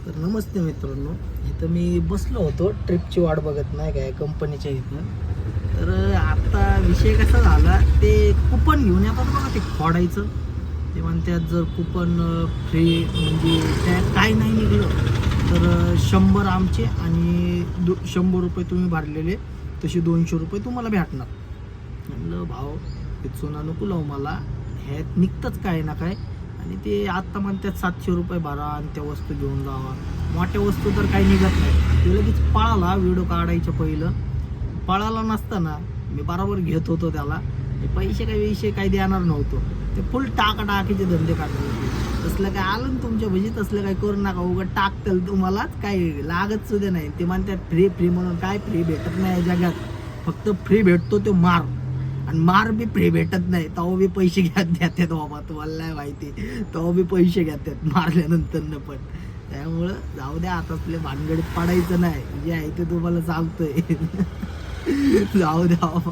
तर नमस्ते मित्रांनो, इथं मी बसलो होतो ट्रिपची वाट बघत नाही काय कंपनीच्या इथं. तर आता विषय कसा झाला, ते कुपन घेऊन येतात बघा ते खोडायचं. ते म्हणतात जर कुपन फ्री म्हणजे त्यात काय नाही निघलं तर 100 आमचे आणि 100 रुपये तुम्ही भरलेले तसे 200 रुपये तुम्हाला भेटणार. म्हणलं भाऊ चुना नको लावू मला, ह्यात निघतंच काय ना काय. आणि ते आत्ता म्हणतात 700 रुपये भरा आणि त्या वस्तू घेऊन जावा. मोठ्या वस्तू तर काही निघत नाही. ते लगेच पळाला व्हिडिओ काढायच्या पहिलं. पळाला नसताना मी बरोबर घेत होतो त्याला. पैसे काही विषय काही देणार नव्हतो. ते फुल टाकाटाकीचे धंदे काढले. तसलं काय आलं ना तुमच्या भजी, तसलं काही करू नका. उघड टाकतील तुम्हालाच काही लागत सुद्धा नाही. ते म्हणतात फ्री फ्री म्हणून काय फ्री भेटत नाही या जगात. फक्त फ्री भेटतो तो मार, आणि मार बी फ्री भेटत नाही. तेव्हा बी पैसे घेतात बाबा, तुम्हाला नाही माहिती. तेव्हा बी पैसे घेतात मारल्यानंतर न पण. त्यामुळं जाऊ द्या, आता आपल्या भानगडीत पडायचं नाही. जे आहे ते तुम्हाला सांगतोय. जाऊ द्या बाबा.